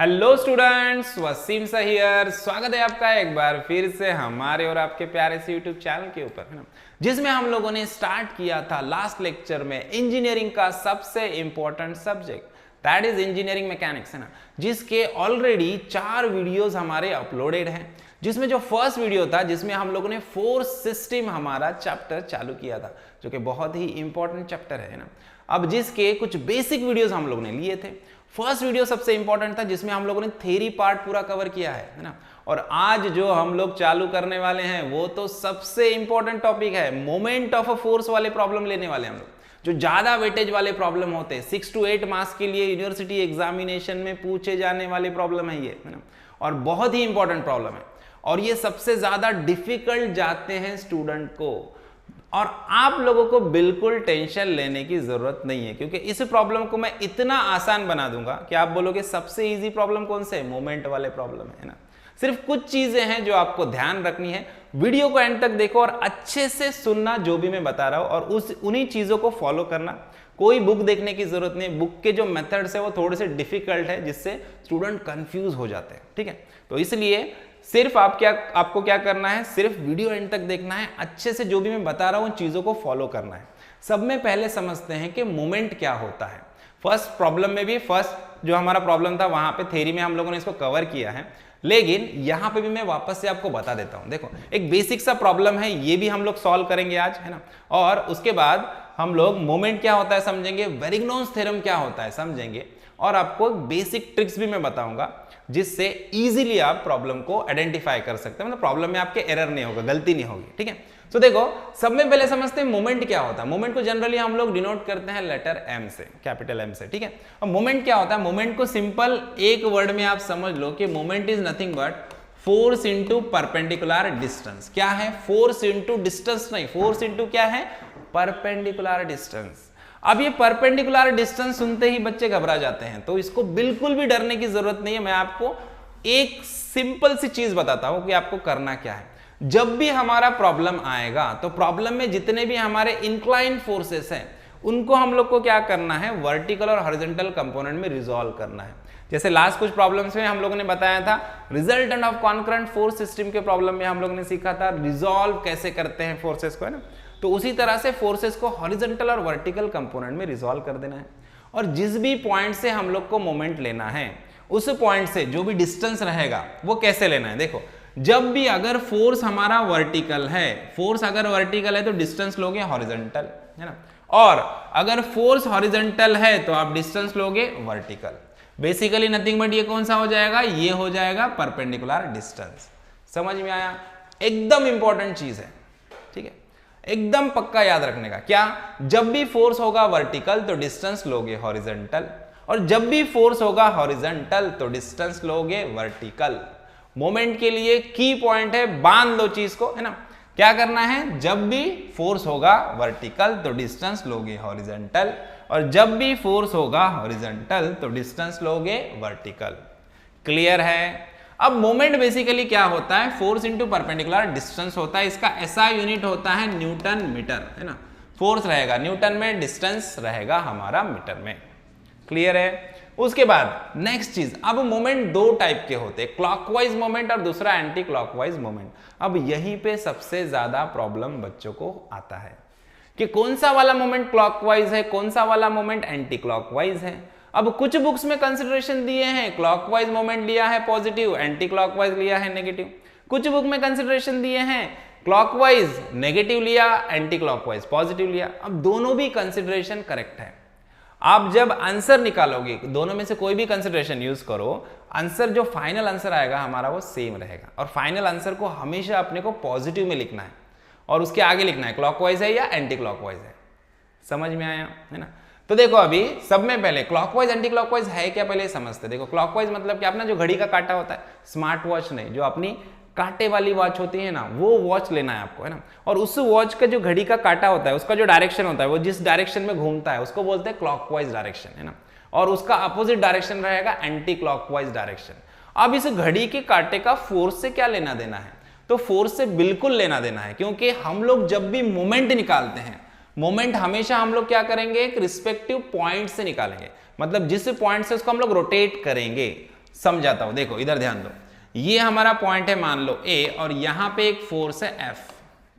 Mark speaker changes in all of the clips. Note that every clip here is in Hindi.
Speaker 1: हेलो स्टूडेंट्स, वसीम सा हियर। स्वागत है आपका एक बार फिर से हमारे और आपके प्यारे से यूट्यूब चैनल के ऊपर, है ना, जिसमें हम लोगों ने स्टार्ट किया था लास्ट लेक्चर में इंजीनियरिंग का सबसे important subject, that is engineering mechanics, है ना, जिसके ऑलरेडी 4 वीडियोस हमारे अपलोडेड हैं। जिसमें जो फर्स्ट वीडियो था जिसमें हम लोगों ने फोर्स सिस्टम हमारा चैप्टर चालू किया था, जो कि बहुत ही इंपॉर्टेंट चैप्टर है ना। अब जिसके कुछ बेसिक वीडियोस हम लोगों ने लिए थे। फर्स्ट वीडियो सबसे इंपॉर्टेंट था जिसमें हम लोगों ने थ्योरी पार्ट पूरा कवर किया है ना। और आज जो हम लोग चालू करने वाले हैं वो तो सबसे इंपॉर्टेंट टॉपिक है, मोमेंट ऑफ अ फोर्स वाले प्रॉब्लम लेने वाले हम लोग, जो ज्यादा वेटेज वाले प्रॉब्लम होते हैं। 6 to 8 मार्क्स के लिए यूनिवर्सिटी एग्जामिनेशन में पूछे जाने वाले प्रॉब्लम है ये, है ना, और बहुत ही इंपॉर्टेंट प्रॉब्लम है। और ये सबसे ज्यादा डिफिकल्ट जाते हैं स्टूडेंट को, और आप लोगों को बिल्कुल टेंशन लेने की जरूरत नहीं है, क्योंकि इस प्रॉब्लम को मैं इतना आसान बना दूंगा कि आप बोलोगे सबसे इजी प्रॉब्लम कौन से है, मोमेंट वाले प्रॉब्लम है ना। सिर्फ कुछ चीजें हैं जो आपको ध्यान रखनी है। वीडियो को एंड तक देखो और अच्छे से सुनना जो भी मैं बता रहा हूं, और उन्हीं चीजों को फॉलो करना। कोई बुक देखने की जरूरत नहीं। बुक के जो मेथड्स है वो थोड़े से डिफिकल्ट है, जिससे स्टूडेंट कंफ्यूज हो जाते हैं, ठीक है। तो इसलिए सिर्फ आपको क्या करना है, सिर्फ वीडियो एंड तक देखना है, अच्छे से जो भी मैं बता रहा हूं उन चीजों को फॉलो करना है। सब में पहले समझते हैं कि मोमेंट क्या होता है। फर्स्ट प्रॉब्लम में भी, फर्स्ट जो हमारा प्रॉब्लम था वहां पे थ्योरी में हम लोगों ने इसको कवर किया है, लेकिन यहां पे भी मैं वापस से आपको बता देता हूं। देखो, एक बेसिक सा प्रॉब्लम है, ये भी हम लोग सॉल्व करेंगे आज, है ना। और उसके बाद हम लोग मोमेंट क्या होता है समझेंगे, वेरिग्नोन्स थ्योरम क्या होता है समझेंगे, और आपको बेसिक ट्रिक्स भी मैं बताऊंगा जिससे इजीली आप प्रॉब्लम को आइडेंटिफाई कर सकते हैं, मतलब प्रॉब्लम में आपके एरर नहीं होगा, गलती नहीं होगी, ठीक है। तो देखो, सब में पहले समझते हैं मोमेंट क्या होता है। मोमेंट को जनरली हम लोग डिनोट करते हैं लेटर एम से, कैपिटल एम से, ठीक है। और मोमेंट क्या होता है, मोमेंट को सिंपल एक वर्ड में आप समझ लो कि moment is nothing but force into perpendicular distance. क्या है, फोर्स इंटू डिस्टेंस नहीं, फोर्स इंटू क्या है, परपेंडिकुलर डिस्टेंस। अब ये परपेंडिकुलर डिस्टेंस सुनते ही बच्चे घबरा जाते हैं, तो इसको बिल्कुल भी डरने की जरूरत नहीं है। मैं आपको एक सिंपल सी चीज बताता हूं कि आपको करना क्या है। जब भी हमारा प्रॉब्लम आएगा तो प्रॉब्लम में जितने भी हमारे इंक्लाइंड फोर्सेस हैं उनको हम लोग को क्या करना है, वर्टिकल और हॉरिजॉन्टल कंपोनेंट में रिजॉल्व करना है। जैसे लास्ट कुछ प्रॉब्लम्स में हम लोगों ने बताया था, resultant of concurrent force system के प्रॉब्लम में हम लोगों ने सीखा था रिजॉल्व कैसे करते हैं फोर्सेस को, है ना। तो उसी तरह से फोर्सेस को हॉरिजॉन्टल और वर्टिकल कंपोनेंट में रिजॉल्व कर देना है। और जिस भी पॉइंट से हम लोग को मोमेंट लेना है, उस पॉइंट से जो भी डिस्टेंस रहेगा वो कैसे लेना है। देखो, जब भी अगर फोर्स हमारा वर्टिकल है, फोर्स अगर वर्टिकल है तो डिस्टेंस लोगे हॉरिजॉन्टल, है ना। और अगर फोर्स हॉरिजॉन्टल है तो आप डिस्टेंस लोगे वर्टिकल। बेसिकली नथिंग बट ये कौन सा हो जाएगा, ये हो जाएगा परपेंडिकुलर डिस्टेंस। समझ में आया, एकदम इंपॉर्टेंट चीज है, ठीक है, एकदम पक्का याद रखने का। क्या, जब भी फोर्स होगा वर्टिकल तो डिस्टेंस लोगे हॉरिजॉन्टल, और जब भी फोर्स होगा हॉरिजॉन्टल तो डिस्टेंस लोगे वर्टिकल। मोमेंट के लिए की पॉइंट है, बांध लो चीज को, है ना। क्या करना है, जब भी फोर्स होगा वर्टिकल तो डिस्टेंस लोगे हॉरिजॉन्टल, और जब भी फोर्स होगा हॉरिजॉन्टल तो डिस्टेंस लोगे वर्टिकल। क्लियर है। अब मोमेंट बेसिकली क्या होता है, फोर्स इंटू परपेंडिकुलर डिस्टेंस होता है। इसका एसआई यूनिट होता है न्यूटन मीटर, है ना। फोर्स रहेगा न्यूटन में, डिस्टेंस रहेगा हमारा मीटर में। क्लियर है। उसके बाद नेक्स्ट चीज, अब मोमेंट 2 टाइप के होते हैं, क्लॉकवाइज मोमेंट और दूसरा एंटी क्लॉकवाइज मोमेंट। अब यहीं पे सबसे ज्यादा प्रॉब्लम बच्चों को आता है कि कौन सा वाला मोमेंट क्लॉकवाइज है, कौन सा वाला मोमेंट एंटी क्लॉकवाइज है। अब कुछ बुक्स में कंसिडरेशन दिए हैं, क्लॉकवाइज मोमेंट लिया है पॉजिटिव, एंटी क्लॉकवाइज लिया है नेगेटिव। कुछ बुक में कंसिडरेशन दिए हैं, क्लॉकवाइज नेगेटिव लिया, एंटी क्लॉकवाइज पॉजिटिव लिया। अब दोनों भी कंसिडरेशन करेक्ट है। आप जब आंसर निकालोगे, दोनों में से कोई भी कंसिडरेशन यूज करो, आंसर जो फाइनल आंसर आएगा हमारा वो सेम रहेगा। और फाइनल आंसर को हमेशा अपने को पॉजिटिव में लिखना है, और उसके आगे लिखना है क्लॉकवाइज है या एंटी क्लॉकवाइज है। समझ में आया, है ना। तो देखो, अभी सब में पहले क्लॉकवाइज एंटी क्लॉकवाइज है क्या, पहले समझते। देखो, क्लॉकवाइज मतलब कि अपना जो घड़ी का कांटा होता है, स्मार्ट वॉच नहीं, जो अपनी कांटे वाली वॉच होती है ना, वो वॉच लेना है आपको, है ना। और उस वॉच का जो घड़ी का कांटा होता है, उसका जो डायरेक्शन होता है, वो जिस डायरेक्शन में घूमता है उसको बोलते हैं क्लॉकवाइज डायरेक्शन, है ना। और उसका अपोजिट डायरेक्शन रहेगा एंटी क्लॉकवाइज डायरेक्शन। अब इस घड़ी के कांटे का फोर्स से क्या लेना देना है, तो फोर्स से बिल्कुल लेना देना है, क्योंकि हम लोग जब भी मोमेंट निकालते हैं, मोमेंट हमेशा हम लोग क्या करेंगे, एक रिस्पेक्टिव पॉइंट से निकालेंगे। मतलब जिस पॉइंट से उसको हम लोग रोटेट करेंगे समझाता हूं। देखो इधर ध्यान दो, ये हमारा पॉइंट है मान लो ए, और यहां पे एक फोर्स है एफ,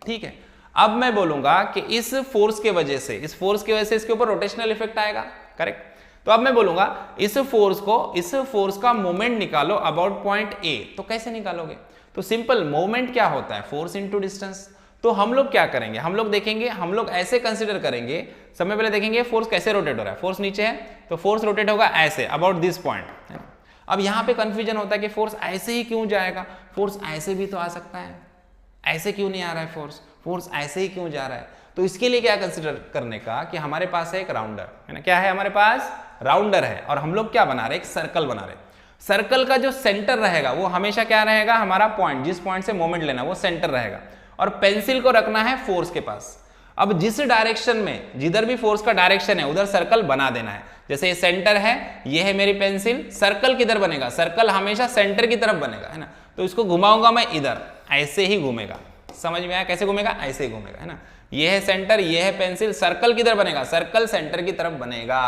Speaker 1: ठीक है। अब मैं बोलूंगा कि इस फोर्स के वजह से, इस फोर्स की वजह से इसके ऊपर रोटेशनल इफेक्ट आएगा, करेक्ट। तो अब मैं बोलूंगा इस फोर्स का मोमेंट निकालो अबाउट पॉइंट ए। तो कैसे निकालोगे? तो सिंपल, मोमेंट क्या होता है? Force into distance. तो हम लोग क्या करेंगे, हम लोग देखेंगे, हम लोग ऐसे कंसीडर करेंगे, सबसे पहले देखेंगे फोर्स कैसे रोटेट हो रहा है। फोर्स नीचे है तो फोर्स रोटेट होगा ऐसे अबाउट दिस पॉइंट। अब यहां पे कंफ्यूजन होता है कि फोर्स ऐसे ही क्यों जाएगा, फोर्स ऐसे भी तो आ सकता है, ऐसे क्यों नहीं आ रहा है फोर्स ऐसे ही क्यों जा रहा है? तो इसके लिए क्या कंसीडर करने का कि हमारे पास है एक राउंडर, है ना। क्या है हमारे पास? राउंडर है, और हम लोग क्या बना रहे हैं? एक सर्कल बना रहे हैं। सर्कल का जो सेंटर रहेगा वो हमेशा क्या रहेगा? हमारा पॉइंट, जिस पॉइंट से मोमेंट लेना वो सेंटर रहेगा, और पेंसिल को रखना है फोर्स के पास। अब जिस डायरेक्शन में, जिधर भी फोर्स का डायरेक्शन है उधर सर्कल बना देना है। जैसे ये सेंटर है, ये है मेरी पेंसिल, सर्कल किधर बनेगा? सर्कल हमेशा सेंटर की तरफ बनेगा, है ना। तो इसको घुमाऊंगा मैं इधर, ऐसे ही घूमेगा। समझ में आया कैसे घूमेगा? ऐसे ही घूमेगा, है ना। ये है सेंटर, ये है पेंसिल, सर्कल किधर बनेगा? सर्कल सेंटर की तरफ बनेगा,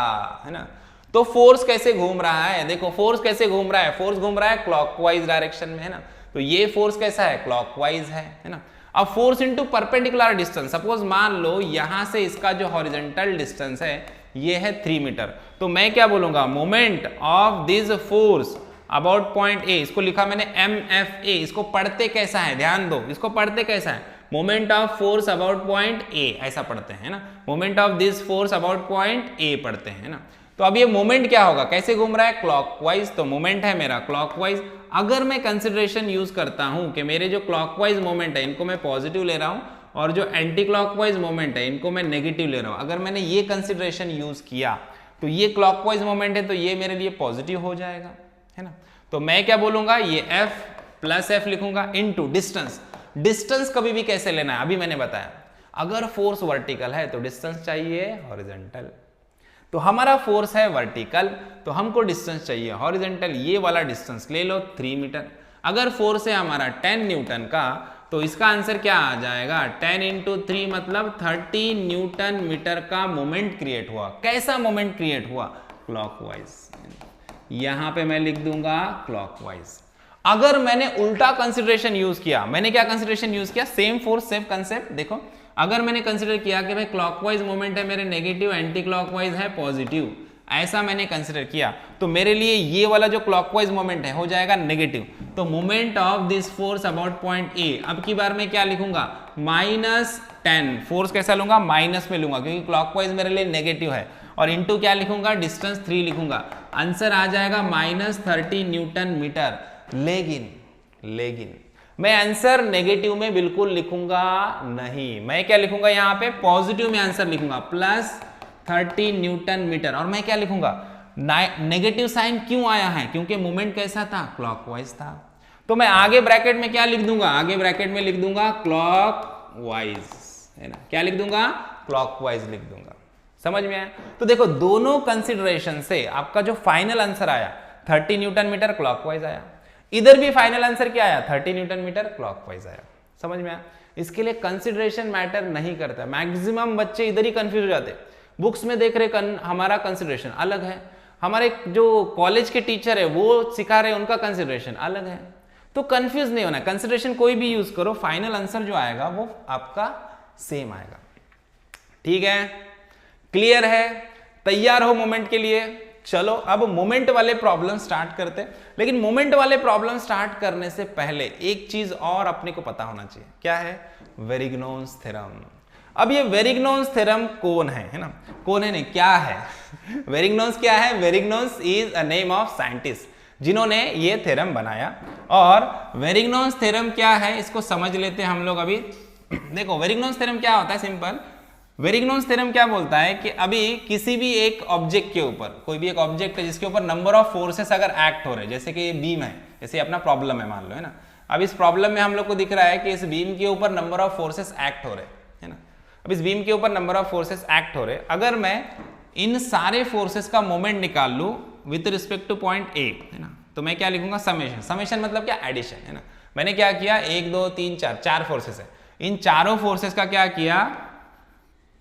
Speaker 1: है ना। तो फोर्स कैसे घूम रहा है? देखो फोर्स कैसे घूम रहा है, फोर्स घूम रहा है क्लॉकवाइज डायरेक्शन में, है ना। तो ये फोर्स कैसा है? क्लॉकवाइज है ना। अब force into perpendicular distance, suppose मान लो यहां से इसका जो हॉरिजॉन्टल डिस्टेंस है ये है 3 मीटर, तो मैं क्या बोलूंगा? Moment of this force about point ए, इसको लिखा मैंने MFA। इसको पढ़ते कैसा है? ध्यान दो, इसको पढ़ते कैसा है? Moment of force about point ए, ऐसा पढ़ते हैं ना। Moment of this force about point ए पढ़ते हैं ना। तो अब ये मोमेंट क्या होगा? कैसे घूम रहा है? क्लॉकवाइज। तो मोमेंट है मेरा क्लॉकवाइज। अगर मैं कंसिडरेशन यूज करता हूं कि मेरे जो क्लॉकवाइज मोमेंट है इनको मैं पॉजिटिव ले रहा हूं, और जो एंटी क्लॉकवाइज मोमेंट है इनको मैं नेगेटिव ले रहा हूं, अगर मैंने ये कंसिडरेशन यूज किया तो ये क्लॉकवाइज मोमेंट है तो ये मेरे लिए पॉजिटिव हो जाएगा, है ना। तो मैं क्या बोलूंगा? ये F प्लस F लिखूंगा इनटू डिस्टेंस। डिस्टेंस कभी भी कैसे लेना है अभी मैंने बताया। अगर फोर्स वर्टिकल है तो डिस्टेंस चाहिए हॉरिजॉन्टल। तो हमारा फोर्स है वर्टिकल तो हमको डिस्टेंस चाहिए हॉरिजॉन्टल। ये वाला डिस्टेंस ले लो 3 मीटर। अगर फोर्स है हमारा 10 न्यूटन का तो इसका आंसर क्या आ जाएगा? 10 इंटू 3 मतलब 30 न्यूटन मीटर का मोमेंट क्रिएट हुआ। कैसा मोमेंट क्रिएट हुआ? क्लॉकवाइज। यहां पे मैं लिख दूंगा क्लॉकवाइज। अगर मैंने उल्टा कंसिडरेशन यूज किया, मैंने क्या कंसिडरेशन यूज किया? Same force same concept. देखो अगर मैंने कंसिडर किया कि भाई क्लॉकवाइज मोमेंट है मेरे नेगेटिव, एंटी क्लॉकवाइज है पॉजिटिव, ऐसा मैंने कंसिडर किया तो मेरे लिए ये वाला जो क्लॉकवाइज मोमेंट है हो जाएगा नेगेटिव। तो moment of this force about point ए, अब की बार मैं क्या लिखूंगा? -10। फोर्स कैसा लूंगा? माइनस में लूंगा क्योंकि क्लॉकवाइज मेरे लिए नेगेटिव है, और इंटू क्या लिखूंगा? डिस्टेंस 3 लिखूंगा। आंसर आ जाएगा -30 न्यूटन मीटर। लेकिन मैं आंसर नेगेटिव में बिल्कुल लिखूंगा नहीं। मैं क्या लिखूंगा? यहां पे पॉजिटिव में आंसर लिखूंगा +30 न्यूटन मीटर। और मैं क्या लिखूंगा? नेगेटिव साइन क्यों आया है? क्योंकि मोमेंट कैसा था? क्लॉकवाइज था। तो मैं आगे ब्रैकेट में क्या लिख दूंगा? आगे ब्रैकेट में लिख दूंगा क्लॉकवाइज, है ना। क्या लिख दूंगा? क्लॉकवाइज लिख दूंगा। समझ में आया? तो देखो दोनों कंसिडरेशन से आपका जो फाइनल आंसर आया 30 न्यूटन मीटर क्लॉकवाइज आया। इधर भी फाइनल आंसर क्या आया? 30 न्यूटन मीटर क्लॉकवाइज आया। समझ में आया? इसके लिए कंसिडरेशन मैटर नहीं करता। मैक्सिमम बच्चे इधर ही कंफ्यूज हो जाते। बुक्स में देख रहे हमारा कंसिडरेशन अलग है, हमारे जो कॉलेज के टीचर है वो सिखा रहे उनका कंसिडरेशन अलग है। तो कंफ्यूज नहीं होना। कंसिडरेशन कोई भी यूज करो, फाइनल आंसर जो आएगा वो आपका सेम आएगा। ठीक है? क्लियर है? तैयार हो मोमेंट के लिए? चलो अब मोमेंट वाले प्रॉब्लम स्टार्ट करते हैं। लेकिन मोमेंट वाले प्रॉब्लम स्टार्ट करने से पहले एक चीज और अपने को पता होना चाहिए। क्या है? वेरिग्नोन्स थ्योरम। अब ये वेरिग्नोन्स थ्योरम कौन है ना? कौन है नहीं, क्या है? वेरिग्नोन्स क्या है? Varignon's is a name of scientist जिन्होंने ये थ्योरम बनाया। और वेरिग्नोन्स थ्योरम क्या है इसको समझ लेते हैं हम लोग अभी। देखो वेरिग्नोन्स थ्योरम क्या होता है? सिंपल, वेरिग्नोन्स थ्योरम क्या बोलता है कि अभी किसी भी एक ऑब्जेक्ट के ऊपर, कोई भी एक ऑब्जेक्ट है जिसके ऊपर नंबर ऑफ फोर्सेस अगर एक्ट हो रहे हैं, जैसे कि ये बीम है, जैसे अपना प्रॉब्लम है मान लो, है ना। अब इस प्रॉब्लम में हम लोग को दिख रहा है कि इस बीम के ऊपर नंबर ऑफ फोर्सेस एक्ट हो रहे हैं ना। अब इस बीम के ऊपर नंबर ऑफ फोर्सेस एक्ट हो रहे, अगर मैं इन सारे फोर्सेस का मोमेंट निकाल लूं with respect to point A, है ना, तो मैं क्या लिखूंगा? समेशन। समेशन मतलब क्या? एडिशन, है ना। मैंने क्या किया? 1 2 3 4 फोर्सेस है, इन चारों फोर्सेस का क्या किया?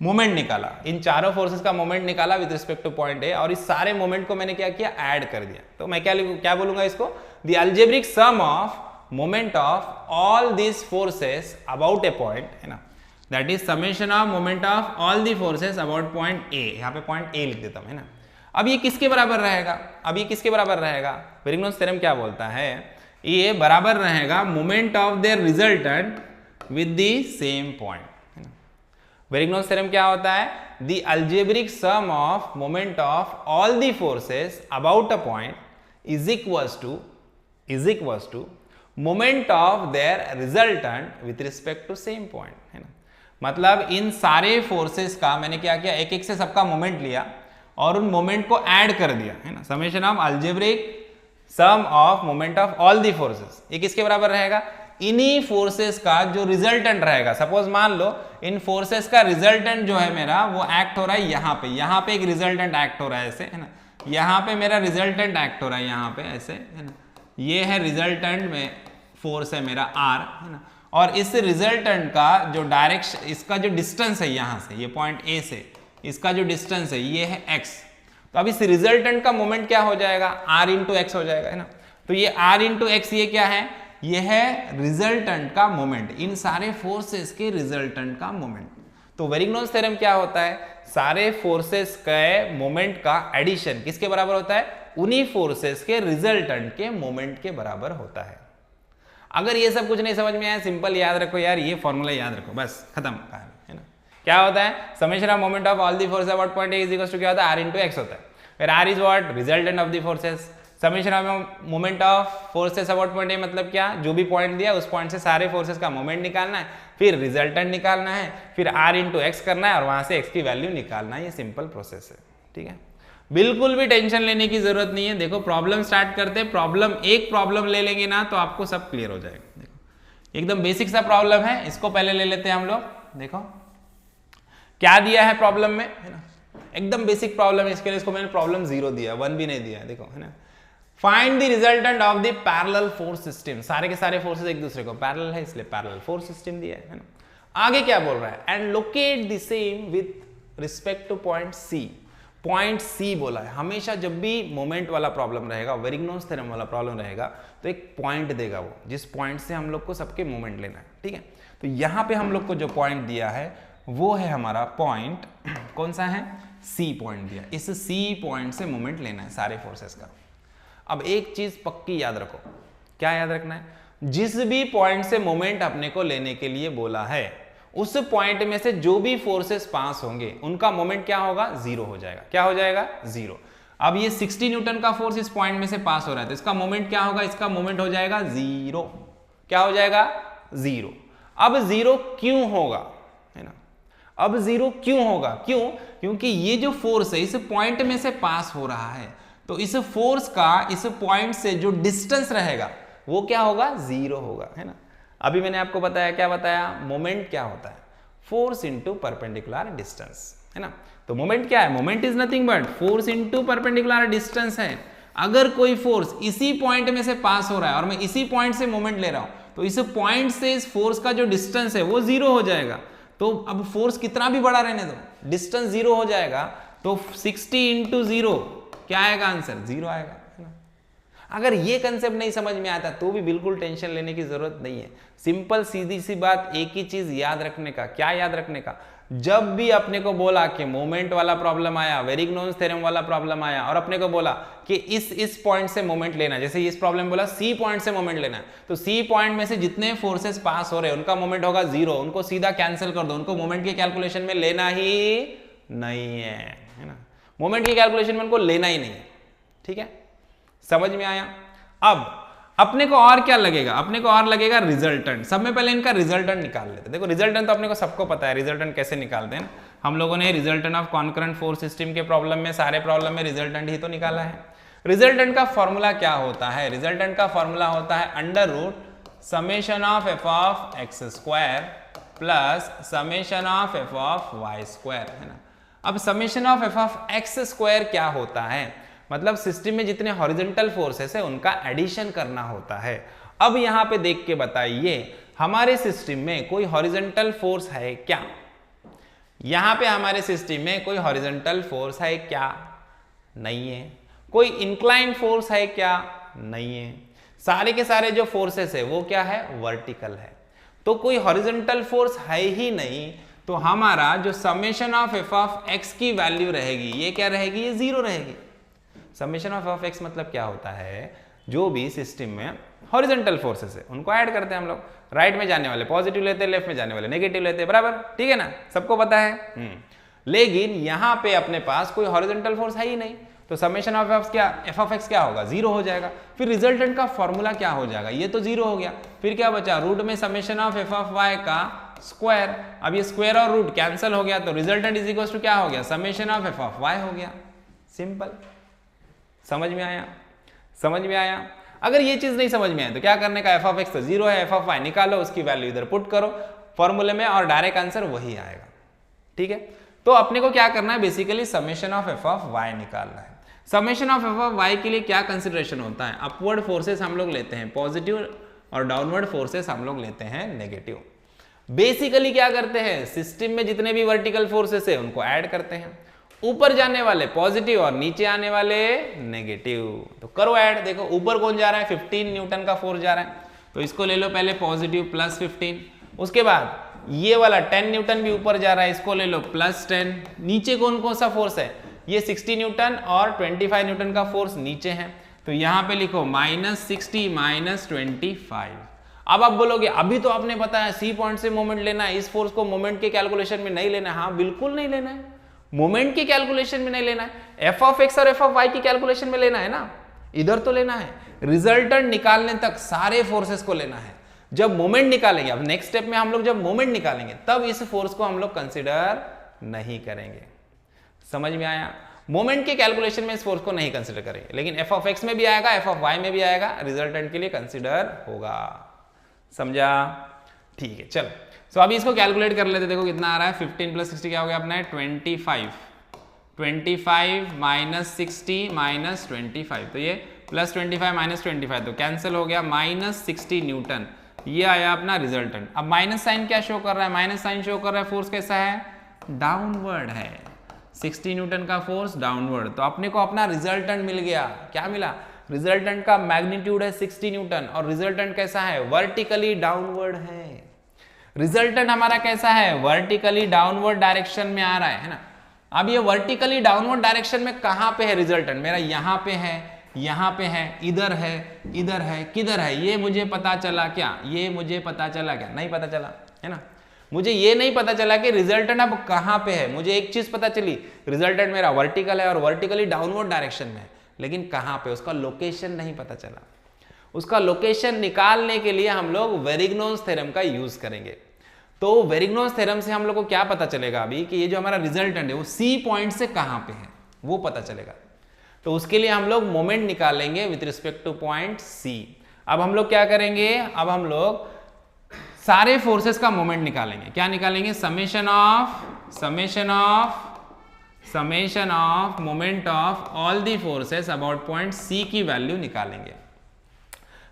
Speaker 1: मोमेंट निकाला, इन चारों फोर्सेस का मोमेंट निकाला with respect to point A, और इस सारे मोमेंट को मैंने क्या किया, ऐड कर दिया। तो मैं क्या बोलूंगा इसको, the algebraic sum of moment of all this forces about a point, है ना, that is summation of moment of all the forces about point A. यहाँ पे पॉइंट ए लिख देता हूं, है ना। अब ये किसके बराबर रहेगा, वेरिग्नोस थ्योरम क्या बोलता है, ये बराबर रहेगा moment of their resultant with the same point. Varignon's theorem क्या होता है, the algebraic sum of moment of all the forces about a point is equals to moment of their resultant with respect to same point, है ना। मतलब इन सारे फोर्सेस का मैंने क्या किया, एक एक से सबका मोमेंट लिया और उन मोमेंट को ऐड कर दिया, है ना। Summation of algebraic sum of moment of all the forces, ये किसके बराबर रहेगा, इन्हीं फोर्सेस का जो रिजल्टेंट रहेगा। सपोज मान लो इन फोर्सेस का रिजल्टेंट जो है मेरा वो एक्ट हो रहा है यहाँ पे एक रिजल्टेंट एक्ट हो रहा है ऐसे, है ना। यहाँ पे मेरा रिजल्टेंट एक्ट हो रहा है यहाँ पे ऐसे, है ना। ये है रिजल्टेंट में फोर्स है मेरा R, है ना। और इस रिजल्टेंट का जो डायरेक्शन, इसका जो डिस्टेंस है यहाँ से, ये पॉइंट A से इसका जो डिस्टेंस है ये है x। तो अब इस रिजल्टेंट का मोमेंट क्या हो जाएगा, R इंटू एक्स हो जाएगा, है ना। तो ये R इंटू एक्स ये क्या है, ये है रिजल्टेंट का मोमेंट, इन सारे फोर्सेस के रिजल्टेंट का मोमेंट। तो वेरिग्नोस थ्योरम क्या होता है, सारे फोर्सेस के मोमेंट का एडिशन किसके बराबर होता है, उन्हीं फोर्सेस के रिजल्टेंट के मोमेंट के बराबर होता है। अगर ये सब कुछ नहीं समझ में आया, सिंपल याद रखो यार, ये फॉर्मूला याद रखो, बस खत्म कहानी, है ना। क्या होता है, summation of moment of all the forces about point A is equal to क्या होता है, R इंटू एक्स होता है, फिर R is what, resultant of the forces. Summation of moment of forces about point ए मतलब क्या, जो भी पॉइंट दिया उस पॉइंट से सारे फोर्सेस का मोमेंट निकालना है, फिर रिजल्टेंट निकालना है, फिर R इंटू एक्स करना है और वहां से x की वैल्यू निकालना है। ये सिंपल प्रोसेस है, ठीक है। बिल्कुल भी टेंशन लेने की जरूरत नहीं है। देखो प्रॉब्लम स्टार्ट करते हैं, एक प्रॉब्लम ले लेंगे ना तो आपको सब क्लियर हो जाएगा। देखो एकदम बेसिक सा प्रॉब्लम है, इसको पहले ले लेते हैं हम लोग। देखो क्या दिया है प्रॉब्लम में, है ना, एकदम बेसिक प्रॉब्लम है। इसके लिए इसको मैंने प्रॉब्लम 0 दिया, 1 भी नहीं दिया है, देखो, है ना। Find the resultant of the parallel force system, सारे के सारे फोर्सेस एक दूसरे को पैरेलल है इसलिए पैरेलल फोर्स सिस्टम दिया है ना। आगे क्या बोल रहा है, and locate the same with respect to point C. Point C बोला है, हमेशा जब भी मोमेंट वाला प्रॉब्लम रहेगा, वेरिग्नोस थ्योरम वाला प्रॉब्लम रहेगा, तो एक पॉइंट देगा वो, जिस पॉइंट से हम लोग को सबके मोमेंट लेना है, ठीक है। तो यहाँ पे हम लोग को जो पॉइंट दिया है वो है हमारा पॉइंट, कौन सा है, सी पॉइंट दिया। इस सी पॉइंट से मोमेंट लेना है सारे फोर्सेस का। अब एक चीज पक्की याद रखो, क्या याद रखना है, जिस भी पॉइंट से मोमेंट अपने को लेने के लिए बोला है, उस पॉइंट में से जो भी फोर्सेस पास होंगे उनका मोमेंट क्या होगा, 0 हो जाएगा। क्या हो जाएगा, 0। अब ये 60 न्यूटन का फोर्स इस पॉइंट में से पास हो रहा है तो इसका मोमेंट क्या होगा, इसका मोमेंट हो जाएगा 0। क्या हो जाएगा, 0। अब 0 क्यों होगा, है ना। अब 0 क्यों होगा, क्योंकि ये जो फोर्स है इस पॉइंट में से पास हो रहा है, तो इस फोर्स का इस पॉइंट से जो डिस्टेंस रहेगा वो क्या होगा, 0 होगा, है ना। अभी मैंने आपको बताया, क्या बताया, मोमेंट क्या होता है, फोर्स इंटू परपेंडिकुलर डिस्टेंस, है ना। तो मोमेंट क्या है, moment is nothing but force into perpendicular distance है। अगर कोई फोर्स इसी पॉइंट में से पास हो रहा है और मैं इसी पॉइंट से मोमेंट ले रहा हूं, तो इस पॉइंट से इस फोर्स का जो डिस्टेंस है वो 0 हो जाएगा। तो अब फोर्स कितना भी बड़ा रहने दो, डिस्टेंस 0 हो जाएगा, तो 60 इंटू 0 क्या आएगा, आंसर 0 आएगा, है ना। अगर ये कंसेप्ट नहीं समझ में आता तो भी बिल्कुल टेंशन लेने की जरूरत नहीं है। सिंपल सीधी सी बात, एक ही चीज याद रखने का, क्या याद रखने का, जब भी अपने को बोला कि मोमेंट वाला प्रॉब्लम आया, वेरिग्नोस थ्योरम वाला प्रॉब्लम आया और अपने को बोला कि इस पॉइंट से मोमेंट लेना, जैसे इस प्रॉब्लम बोला सी पॉइंट से मोमेंट लेना है, तो सी पॉइंट में से जितने फोर्सेस पास हो रहे हैं उनका मोमेंट होगा 0, उनको सीधा कैंसिल कर दो, उनको मोमेंट के कैलकुलेशन में लेना ही नहीं है ना। मोमेंट की कैलकुलेशन में उनको लेना ही नहीं है, ठीक है, समझ में आया। अब अपने को और क्या लगेगा, अपने को और लगेगा रिजल्टेंट। सब में पहले इनका रिजल्टेंट निकाल लेते हैं। देखो रिजल्टेंट तो अपने को सबको पता है, रिजल्टेंट कैसे निकालते हैं। हम लोगों ने resultant of concurrent force system के प्रॉब्लम में, सारे प्रॉब्लम में रिजल्टेंट ही तो निकाला है। रिजल्टेंट का फॉर्मूला क्या होता है, रिजल्टेंट का फॉर्मूला होता है under root summation of F of X square plus summation of F of Y square, है ना। अब summation of F of X square क्या होता है, मतलब सिस्टम में जितने हॉरिजॉन्टल फोर्सेस है उनका एडिशन करना होता है। अब यहां पे देख के बताइए हमारे सिस्टम में कोई हॉरिजॉन्टल फोर्स है क्या, यहां पे हमारे सिस्टम में कोई हॉरिजॉन्टल फोर्स है क्या? नहीं है। कोई इंक्लाइन फोर्स है क्या? नहीं है। सारे के सारे जो फोर्सेस है वो क्या है? वर्टिकल है। तो कोई हॉरिजॉन्टल फोर्स है ही नहीं, तो हमारा जो summation of F of x की वैल्यू रहेगी ये क्या रहेगी? ये 0 रहेगी। Summation of F of x मतलब क्या होता है? जो भी सिस्टम में हॉरिजॉन्टल फोर्सेस है उनको ऐड करते हैं हम लोग। राइट में जाने वाले पॉजिटिव लेते हैं, लेफ्ट में जाने वाले नेगेटिव लेते हैं, बराबर, ठीक है ना, सबको पता है। लेकिन यहां पे अपने पास कोई हॉरिजॉन्टल फोर्स है ही नहीं, तो summation of F of x क्या होगा? 0 हो जाएगा। फिर रिजल्टेंट का फॉर्मूला क्या हो जाएगा? ये तो 0 हो गया। फिर क्या बचा? रूट में summation of F of Y का स्क्वायर। अब ये स्क्वायर और रूट कैंसिल हो गया, तो रिजल्टेंट इज इक्वल टू क्या हो गया? Summation of F of Y हो गया। सिंपल। समझ में आया? समझ में आया? अगर ये चीज नहीं समझ में आए तो क्या करने का? एफ ऑफ एक्स तो 0 है, एफ ऑफ वाई निकालो, उसकी वैल्यू इधर पुट करो फॉर्मूले में और डायरेक्ट आंसर वही आएगा। ठीक है, तो अपने को क्या करना है? Basically summation of F of Y निकालना है। Summation of F of Y के लिए क्या कंसिडरेशन होता है? अपवर्ड फोर्सेस हम लोग लेते हैं पॉजिटिव और डाउनवर्ड फोर्सेस हम लोग लेते हैं नेगेटिव। बेसिकली क्या करते हैं? सिस्टम में जितने भी वर्टिकल फोर्सेस है उनको ऐड करते हैं, ऊपर जाने वाले पॉजिटिव और नीचे आने वाले नेगेटिव। तो करो ऐड। देखो ऊपर कौन जा रहा है? 15 न्यूटन का फोर्स जा रहा है, तो इसको ले लो पहले पॉजिटिव प्लस 15। उसके बाद ये वाला 10 न्यूटन भी ऊपर जा रहा है, इसको ले लो प्लस 10। नीचे कौन कौन सा फोर्स है? ये 60 न्यूटन और 25 न्यूटन का फोर्स नीचे है, तो यहां पे लिखो -60 -25। अब आप बोलोगे अभी तो आपने बताया सी पॉइंट से मोमेंट लेना है, इस फोर्स को मोमेंट के कैलकुलेशन में नहीं लेना है। हाँ बिल्कुल नहीं लेना है, मोमेंट की कैलकुलेशन में नहीं लेना है, एफ ऑफ एक्स और एफ ऑफ वाई की कैलकुलेशन में लेना है ना, इधर तो लेना है। रिजल्टेंट निकालने तक सारे फोर्सेस को लेना है। जब मोमेंट निकालेंगे, अब नेक्स्ट स्टेप में हम लोग जब मोमेंट निकालेंगे तब इस फोर्स को हम लोग कंसिडर नहीं करेंगे। समझ में आया? मोमेंट के कैलकुलेशन में इस फोर्स को नहीं कंसिडर करेंगे, लेकिन एफ ऑफ एक्स में भी आएगा, एफ ऑफ वाई में भी आएगा, रिजल्टेंट के लिए कंसिडर होगा। समझा? ठीक है, चलो। सो अभी इसको कैलकुलेट कर लेते। देखो कितना आ रहा है? 15 प्लस 60 क्या हो गया अपना? 25 माइनस 60 माइनस 25, तो ये प्लस 25 माइनस 25 तो कैंसिल हो गया, -60 न्यूटन। ये आया अपना रिजल्टेंट। अब माइनस साइन क्या शो कर रहा है? माइनस साइन शो कर रहा है फोर्स कैसा है? डाउनवर्ड है। 60 न्यूटन का फोर्स डाउनवर्ड, तो अपने को अपना रिजल्टेंट मिल गया। क्या मिला? रिजल्टेंट का मैग्नीट्यूड है 60 न्यूटन और रिजल्टेंट कैसा है? वर्टिकली डाउनवर्ड है। रिजल्टेंट हमारा कैसा है? वर्टिकली डाउनवर्ड डायरेक्शन में आ रहा है ना। अब ये वर्टिकली डाउनवर्ड डायरेक्शन में कहां पे है रिजल्टेंट? मेरा यहां पे है, यहां पे है, इधर है, इधर है, किधर है? ये मुझे पता चला क्या? ये मुझे पता चला क्या? नहीं पता चला है ना। मुझे ये नहीं पता चला कि रिजल्टेंट अब कहां पे है। मुझे एक चीज पता चली, रिजल्टेंट मेरा वर्टिकल है और वर्टिकली डाउनवर्ड डायरेक्शन में है, लेकिन कहां पे उसका लोकेशन नहीं पता चला। उसका लोकेशन निकालने के लिए हम लोग वेरिग्नोस थ्योरम का यूज करेंगे। तो वेरिग्नोस थ्योरम से हम लोग को क्या पता चलेगा अभी कि ये जो हमारा रिजल्टेंट है वो सी पॉइंट से कहां पे है वो पता चलेगा। तो उसके लिए हम लोग मोमेंट निकालेंगे with respect to point C. अब हम लोग क्या करेंगे? अब हम लोग सारे फोर्सेस का मोमेंट निकालेंगे। क्या निकालेंगे? Summation of moment of all the forces about point C की वैल्यू निकालेंगे।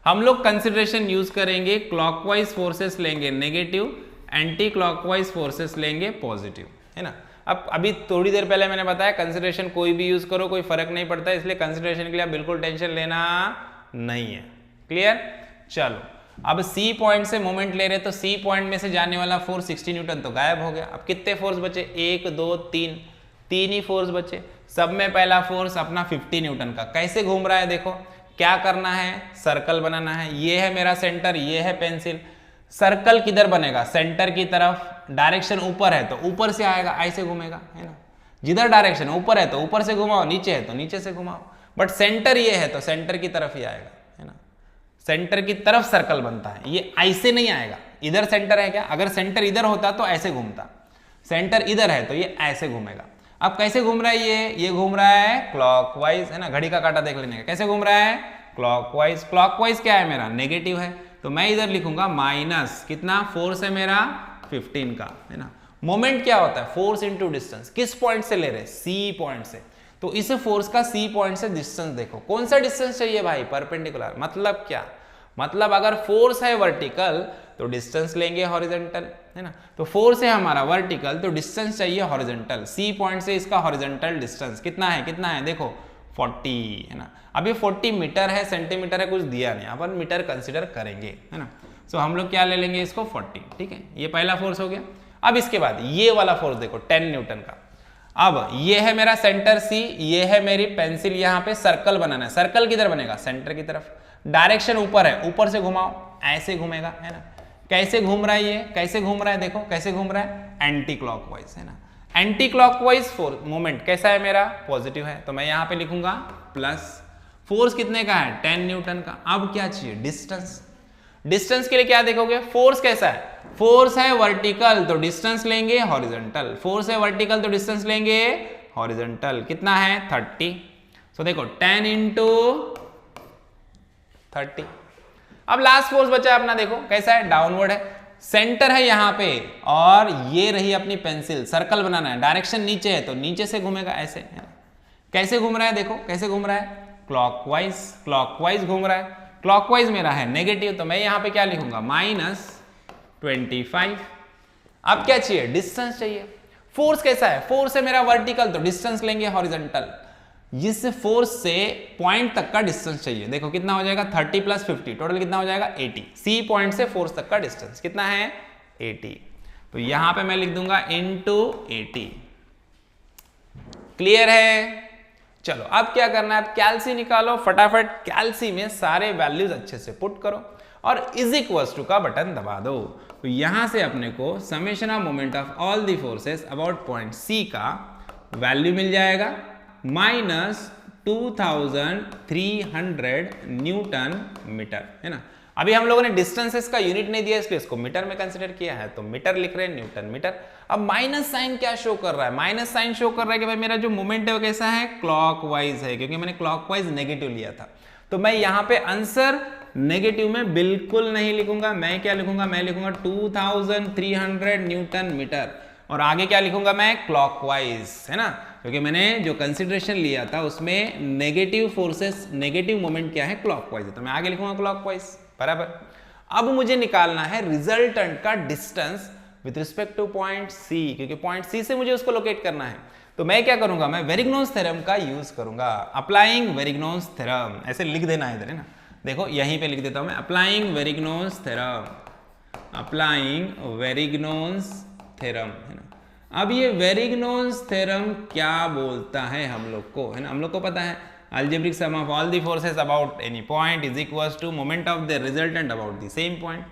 Speaker 1: हम लोग कंसिडरेशन यूज करेंगे, क्लॉकवाइज फोर्सेस लेंगे नेगेटिव, एंटी क्लॉकवाइज फोर्सेस लेंगे पॉजिटिव, है ना। अब अभी थोड़ी देर पहले मैंने बताया कंसिडरेशन कोई भी यूज करो कोई फर्क नहीं पड़ता, इसलिए कंसिडरेशन के लिए आप बिल्कुल टेंशन लेना नहीं है। क्लियर? चलो, अब सी पॉइंट से मोमेंट ले रहे तो सी पॉइंट में से जाने वाला फोर्स 60 न्यूटन तो गायब हो गया। अब कितने फोर्स बचे? 1 2 3, 3 ही फोर्स बचे। सब में पहला फोर्स अपना 50 न्यूटन का कैसे घूम रहा है? देखो क्या करना है, सर्कल बनाना है। ये है मेरा सेंटर, ये है पेंसिल। सर्कल किधर बनेगा? सेंटर की तरफ। डायरेक्शन ऊपर है तो ऊपर से आएगा, ऐसे घूमेगा, है ना। जिधर डायरेक्शन ऊपर है तो ऊपर से घुमाओ, नीचे है तो नीचे से घुमाओ, बट सेंटर ये है तो सेंटर की तरफ ही आएगा, है ना। सेंटर की तरफ सर्कल बनता है, ये ऐसे नहीं आएगा। इधर सेंटर है क्या? अगर सेंटर इधर होता तो ऐसे घूमता, सेंटर इधर है तो ये ऐसे घूमेगा। अब कैसे घूम रहा है ये घूम रहा है क्लॉकवाइज, है ना। घड़ी का कांटा देख लेने का, कैसे घूम रहा है? क्लॉकवाइज। क्लॉकवाइज क्या है मेरा? नेगेटिव है, तो मैं इधर लिखूंगा माइनस, कितना फोर्स है मेरा? 15 का, है ना। मोमेंट क्या होता है? Force into distance. किस पॉइंट से ले रहे? सी पॉइंट से। तो इस फोर्स का सी पॉइंट से डिस्टेंस देखो, कौन सा डिस्टेंस चाहिए भाई? परपेंडिकुलर। मतलब क्या? मतलब अगर फोर्स है वर्टिकल तो डिस्टेंस लेंगे हॉरिजॉन्टल, है ना। तो फोर्स है हमारा वर्टिकल तो डिस्टेंस चाहिए हॉरिजॉन्टल। सी पॉइंट से इसका हॉरिजॉन्टल डिस्टेंस कितना है देखो 40, है ना। अब ये 40 मीटर है, सेंटीमीटर है, कुछ दिया नहीं, अपन मीटर कंसिडर करेंगे, है ना। सो हम लोग क्या ले लेंगे इसको 40, ठीक है। ये पहला फोर्स हो गया। अब इसके बाद ये वाला फोर्स देखो 10 न्यूटन का। अब ये है मेरा सेंटर सी, ये है मेरी पेंसिल, यहाँ पे सर्कल बनाना है। सर्कल किधर बनेगा? सेंटर की तरफ। डायरेक्शन ऊपर है, ऊपर से घुमाओ, ऐसे घूमेगा, है ना। कैसे घूम रहा है ये? कैसे घूम रहा है? देखो कैसे घूम रहा है, एंटी क्लॉकवाइज, है ना। एंटी क्लॉकवाइज फोर्स मोमेंट कैसा है मेरा? पॉजिटिव है। तो मैं यहाँ पे लिखूंगा प्लस। फोर्स कितने का है? 10 न्यूटन का। अब क्या चाहिए? डिस्टेंस। डिस्टेंस के लिए क्या देखोगे? फोर्स कैसा है? फोर्स है वर्टिकल तो डिस्टेंस लेंगे हॉरिजॉन्टल। फोर्स है वर्टिकल तो डिस्टेंस लेंगे हॉरिजॉन्टल। कितना है? 30। सो देखो 10 इंटू 30। अब लास्ट फोर्स बचा अपना, देखो कैसा है? डाउनवर्ड है। सेंटर है यहाँ पे और ये रही अपनी पेंसिल। सर्कल बनाना है, डायरेक्शन नीचे है तो नीचे से घूमेगा ऐसे, है ना। कैसे घूम रहा है? देखो कैसे घूम रहा है? क्लॉकवाइज। क्लॉकवाइज घूम रहा है। क्लॉकवाइज मेरा है नेगेटिव तो मैं यहाँ पे क्या लिखूंगा? -25। अब क्या चाहिए? डिस्टेंस चाहिए। फोर्स कैसा है? फोर्स है मेरा वर्टिकल तो डिस्टेंस लेंगे हॉरिजॉन्टल। इस फोर्स से पॉइंट तक का डिस्टेंस चाहिए। देखो कितना हो जाएगा? 30 + 50 टोटल कितना हो जाएगा? 80। सी पॉइंट से फोर्स तक का डिस्टेंस कितना है? 80। तो यहां पे मैं लिख दूंगा इंटू 80। क्लियर है? चलो अब क्या करना है? कैल्सी निकालो फटाफट। कैल्सी में सारे वैल्यूज अच्छे से पुट करो और इज इक्वल्स टू का बटन दबा दो। तो यहां से अपने को summation of moment of all the forces about point C का वैल्यू मिल जाएगा -2300 न्यूटन मीटर, है ना। अभी हम लोगों ने डिस्टेंसेस का यूनिट नहीं दिया इसलिए इसको मीटर में कंसीडर किया है, तो मीटर लिख रहे हैं, न्यूटन मीटर। अब माइनस साइन क्या शो कर रहा है? माइनस साइन शो कर रहा है कि भाई मेरा जो मोमेंट है वो कैसा है? क्लॉकवाइज है, क्योंकि मैंने क्लॉकवाइज नेगेटिव लिया था। तो मैं यहाँ पे आंसर नेगेटिव में बिल्कुल नहीं लिखूंगा। मैं क्या लिखूंगा? मैं लिखूंगा 2300 न्यूटन मीटर और आगे क्या लिखूंगा मैं? क्लॉकवाइज, है ना, क्योंकि मैंने जो कंसिडरेशन लिया था उसमें नेगेटिव फोर्सेस, नेगेटिव मोमेंट क्या है? क्लॉकवाइज है, तो मैं आगे लिखूंगा क्लॉकवाइज, बराबर। अब मुझे निकालना है रिजल्टेंट का distance with respect to point C, क्योंकि पॉइंट सी से मुझे उसको लोकेट करना है। तो मैं क्या करूंगा? मैं वेरिग्नोस थ्योरम का यूज करूंगा। अप्लाइंग वेरिग्नोस थ्योरम, ऐसे लिख देना है इधर, है ना। देखो यहीं पे लिख देता हूं मैं, अप्लाइंग वेरिग्नोस थ्योरम, अप्लाइंग वेरिग्नोस थ्योरम, है ना। अब ये वेरिग्नोस थ्योरम क्या बोलता है हम लोग को, है ना। हम लोग को पता है algebraic sum of all the forces about any point is equals to moment of the resultant about the same point.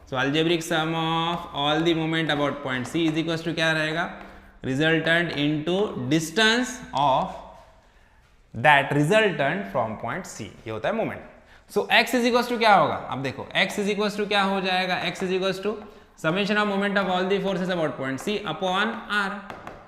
Speaker 1: So algebraic sum of all the moment about point C is equals to क्या रहेगा? Resultant into distance of that resultant from point C, ये होता है moment. So x is equals to क्या होगा? अब देखो x is equals to क्या हो जाएगा? x is equals to summation of moment of all the forces about point C upon r।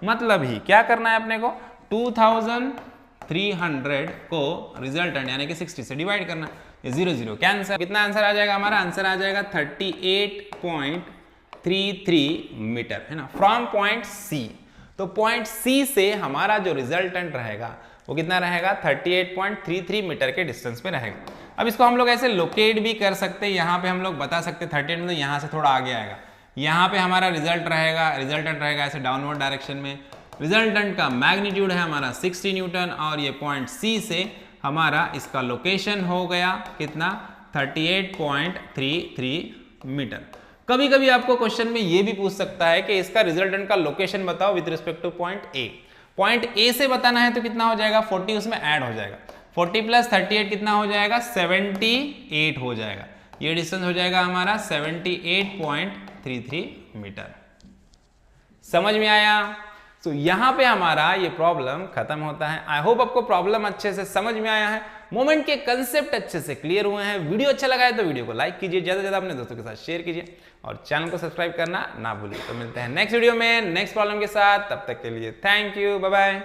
Speaker 1: मतलब ही क्या करना है अपने को? 2300 को रिजल्टेंट यानी कि 60 से डिवाइड करना। ये 0 0 क्या आंसर? कितना आंसर आ जाएगा हमारा? आंसर आ जाएगा 38.33 मीटर, है ना, फ्रॉम पॉइंट सी। तो पॉइंट सी से हमारा जो रिजल्टेंट रहेगा वो कितना रहेगा? 38.33 मीटर के डिस्टेंस पे रहेगा। अब इसको हम लोग ऐसे लोकेट भी कर सकते हैं। यहाँ पे हम लोग बता सकते हैं 38 मतलब यहाँ से थोड़ा आगे आएगा। यहाँ पे हमारा रिजल्टेंट रहेगा ऐसे डाउनवर्ड डायरेक्शन में। रिजल्टेंट का मैग्नीट्यूड है हमारा 60 न्यूटन और ये पॉइंट सी से हमारा इसका लोकेशन हो गया कितना? 38.33 मीटर। कभी कभी आपको क्वेश्चन में ये भी पूछ सकता है कि इसका रिजल्टेंट का लोकेशन बताओ with respect to point A. Point A से बताना है तो कितना हो जाएगा? 40 उसमें ऐड हो जाएगा। 40 + 38 कितना हो जाएगा? 78 हो जाएगा। ये डिस्टेंस हो जाएगा हमारा 78.33 मीटर। समझ में आया? तो यहां पे हमारा ये प्रॉब्लम खत्म होता है। आई होप आपको प्रॉब्लम अच्छे से समझ में आया है, मोमेंट के कंसेप्ट अच्छे से क्लियर हुए हैं। वीडियो अच्छा लगा है तो वीडियो को लाइक कीजिए, ज्यादा से ज्यादा अपने दोस्तों के साथ शेयर कीजिए और चैनल को सब्सक्राइब करना ना भूलिए। तो मिलते हैं नेक्स्ट वीडियो में नेक्स्ट प्रॉब्लम के साथ, तब तक के लिए थैंक यू, बाय बाय।